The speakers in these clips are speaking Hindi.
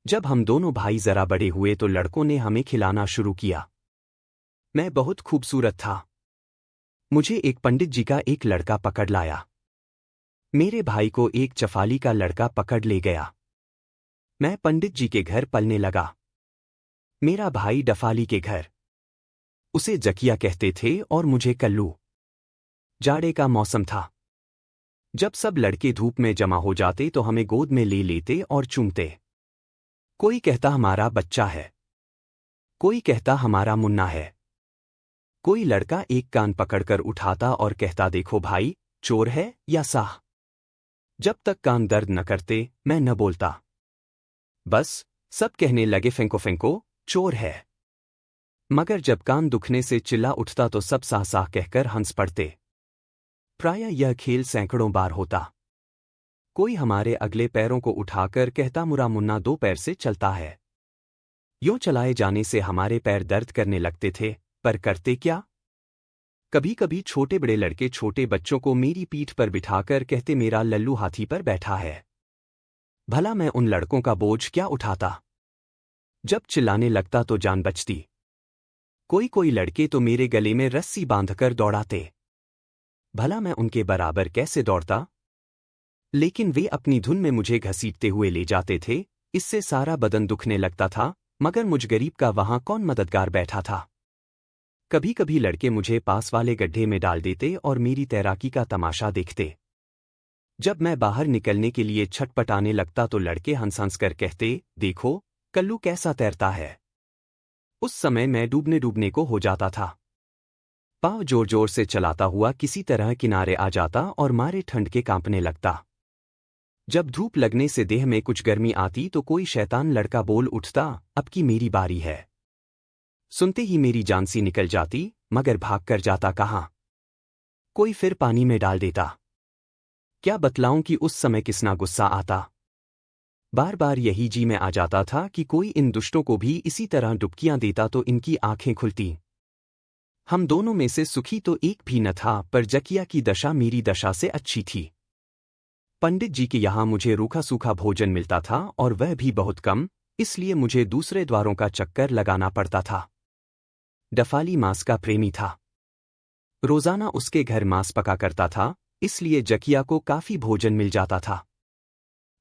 जब हम दोनों भाई जरा बड़े हुए तो लड़कों ने हमें खिलाना शुरू किया। मैं बहुत खूबसूरत था। मुझे एक पंडित जी का एक लड़का पकड़ लाया। मेरे भाई को एक चफाली का लड़का पकड़ ले गया। मैं पंडित जी के घर पलने लगा। मेरा भाई डफाली के घर। उसे जकिया कहते थे और मुझे कल्लू। जाड़े का मौसम था। जब सब लड़के धूप में जमा हो जाते तो हमें गोद में ले लेते और चूमते। कोई कहता हमारा बच्चा है, कोई कहता हमारा मुन्ना है। कोई लड़का एक कान पकड़कर उठाता और कहता देखो भाई, चोर है या साह। जब तक कान दर्द न करते मैं न बोलता। बस सब कहने लगे फेंको फेंको, चोर है। मगर जब कान दुखने से चिल्ला उठता तो सब साह साह कहकर हंस पड़ते। प्रायः यह खेल सैकड़ों बार होता। कोई हमारे अगले पैरों को उठाकर कहता मुरा मुन्ना दो पैर से चलता है। यूं चलाए जाने से हमारे पैर दर्द करने लगते थे, पर करते क्या। कभी कभी छोटे बड़े लड़के छोटे बच्चों को मेरी पीठ पर बिठाकर कहते मेरा लल्लू हाथी पर बैठा है। भला मैं उन लड़कों का बोझ क्या उठाता। जब चिल्लाने लगता तो जान बचती। कोई कोई लड़के तो मेरे गले में रस्सी बांधकर दौड़ाते। भला मैं उनके बराबर कैसे दौड़ता। लेकिन वे अपनी धुन में मुझे घसीटते हुए ले जाते थे। इससे सारा बदन दुखने लगता था, मगर मुझ गरीब का वहां कौन मददगार बैठा था। कभी कभी लड़के मुझे पास वाले गड्ढे में डाल देते और मेरी तैराकी का तमाशा देखते। जब मैं बाहर निकलने के लिए छटपटाने लगता तो लड़के हंस हंस कर कहते देखो कल्लू कैसा तैरता है। उस समय मैं डूबने डूबने को हो जाता था। पाँव जोर जोर से चलाता हुआ किसी तरह किनारे आ जाता और मारे ठंड के कांपने लगता। जब धूप लगने से देह में कुछ गर्मी आती तो कोई शैतान लड़का बोल उठता अब की मेरी बारी है। सुनते ही मेरी जान सी निकल जाती, मगर भाग कर जाता कहाँ। कोई फिर पानी में डाल देता। क्या बतलाऊं कि उस समय किसना गुस्सा आता। बार बार यही जी में आ जाता था कि कोई इन दुष्टों को भी इसी तरह डुबकियां देता तो इनकी आंखें खुलती। हम दोनों में से सुखी तो एक भी न था, पर जकिया की दशा मेरी दशा से अच्छी थी। पंडित जी के यहाँ मुझे रूखा सूखा भोजन मिलता था और वह भी बहुत कम, इसलिए मुझे दूसरे द्वारों का चक्कर लगाना पड़ता था। डफाली मांस का प्रेमी था। रोजाना उसके घर मांस पका करता था, इसलिए जकिया को काफी भोजन मिल जाता था।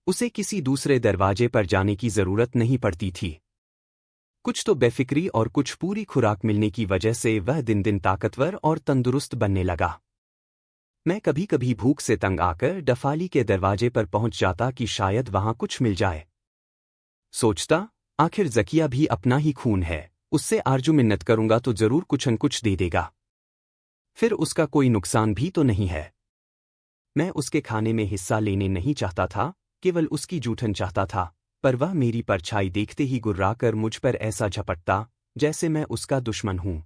उसे किसी दूसरे दरवाजे पर जाने की जरूरत नहीं पड़ती थी। कुछ तो बेफिक्री और कुछ पूरी खुराक मिलने की वजह से वह दिन दिन ताकतवर और तंदुरुस्त बनने लगा। मैं कभी कभी भूख से तंग आकर डफाली के दरवाजे पर पहुंच जाता कि शायद वहां कुछ मिल जाए। सोचता आखिर जकिया भी अपना ही खून है, उससे आरजू मिन्नत करूंगा तो जरूर कुछ न कुछ दे देगा। फिर उसका कोई नुकसान भी तो नहीं है। मैं उसके खाने में हिस्सा लेने नहीं चाहता था, केवल उसकी जूठन चाहता था, पर वह मेरी परछाई देखते ही गुर्राकर मुझ पर ऐसा झपटता जैसे मैं उसका दुश्मन हूं।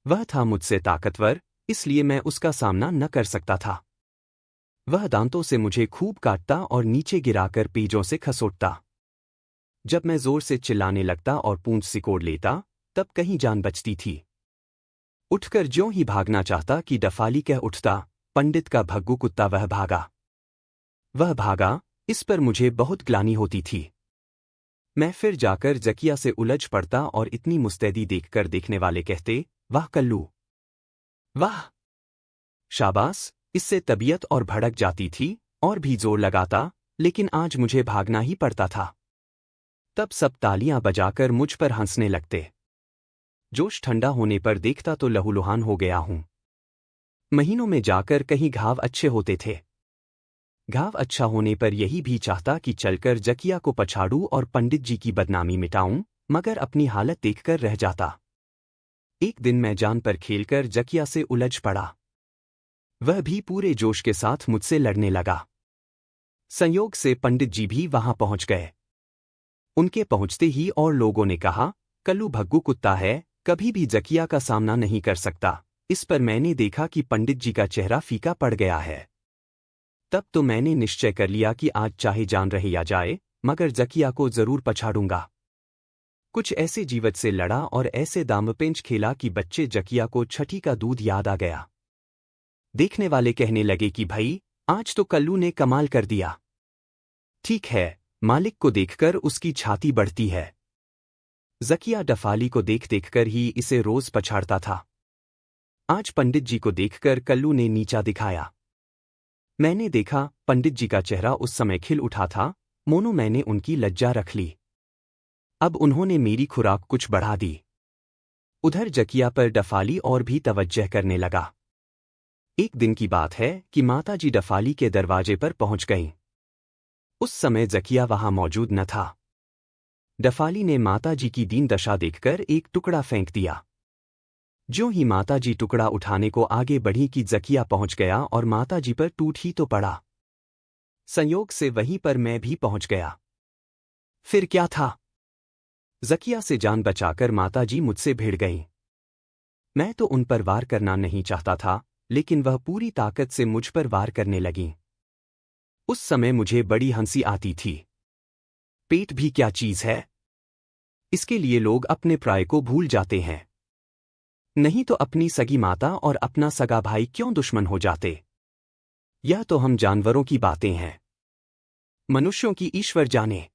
वह था मुझसे ताकतवर, इसलिए मैं उसका सामना न कर सकता था। वह दांतों से मुझे खूब काटता और नीचे गिराकर पेजों से खसोटता। जब मैं जोर से चिल्लाने लगता और पूंछ सिकोड़ लेता, तब कहीं जान बचती थी। उठकर ज्यों ही भागना चाहता कि डफाली कह उठता पंडित का भग्गू कुत्ता वह भागा। वह भागा, इस पर मुझे बहुत ग्लानि होती थी। मैं फिर जाकर जकिया से उलझ पड़ता और इतनी मुस्तैदी देखकर देखने वाले कहते वाह कल्लू, वाह शाबाश। इससे तबीयत और भड़क जाती थी और भी जोर लगाता, लेकिन आज मुझे भागना ही पड़ता था। तब सब तालियां बजाकर मुझ पर हंसने लगते। जोश ठंडा होने पर देखता तो लहूलुहान हो गया हूं। महीनों में जाकर कहीं घाव अच्छे होते थे। घाव अच्छा होने पर यही भी चाहता कि चलकर जकिया को पछाड़ूं और पंडित जी की बदनामी मिटाऊं, मगर अपनी हालत देखकर रह जाता। एक दिन मैं जान पर खेलकर जकिया से उलझ पड़ा। वह भी पूरे जोश के साथ मुझसे लड़ने लगा। संयोग से पंडित जी भी वहां पहुंच गए। उनके पहुंचते ही और लोगों ने कहा कल्लू भग्गू कुत्ता है, कभी भी जकिया का सामना नहीं कर सकता। इस पर मैंने देखा कि पंडित जी का चेहरा फीका पड़ गया है। तब तो मैंने निश्चय कर लिया कि आज चाहे जान रहे या जाए, मगर जकिया को जरूर पछाड़ूंगा। कुछ ऐसे जीवत से लड़ा और ऐसे दामपेंच खेला कि बच्चे जकिया को छठी का दूध याद आ गया। देखने वाले कहने लगे कि भाई आज तो कल्लू ने कमाल कर दिया। ठीक है, मालिक को देखकर उसकी छाती बढ़ती है। ज़किया डफाली को देख देखकर ही इसे रोज पछाड़ता था। आज पंडित जी को देखकर कल्लू ने नीचा दिखाया। मैंने देखा पंडित जी का चेहरा उस समय खिल उठा था। मोनू, मैंने उनकी लज्जा रख ली। अब उन्होंने मेरी खुराक कुछ बढ़ा दी। उधर जकिया पर डफाली और भी तवज्जह करने लगा। एक दिन की बात है कि माताजी डफाली के दरवाजे पर पहुंच गईं। उस समय जकिया वहां मौजूद न था। डफाली ने माताजी की दीन दशा देखकर एक टुकड़ा फेंक दिया। ज्यों ही माताजी टुकड़ा उठाने को आगे बढ़ी कि जकिया पहुंच गया और माताजी पर टूट ही तो पड़ा। संयोग से वहीं पर मैं भी पहुंच गया। फिर क्या था? जकिया से जान बचाकर माताजी मुझसे भिड़ गईं। मैं तो उन पर वार करना नहीं चाहता था, लेकिन वह पूरी ताकत से मुझ पर वार करने लगीं। उस समय मुझे बड़ी हंसी आती थी। पेट भी क्या चीज है? इसके लिए लोग अपने प्राय को भूल जाते हैं। नहीं तो अपनी सगी माता और अपना सगा भाई क्यों दुश्मन हो जाते? यह तो हम जानवरों की बातें हैं। मनुष्यों की ईश्वर जाने।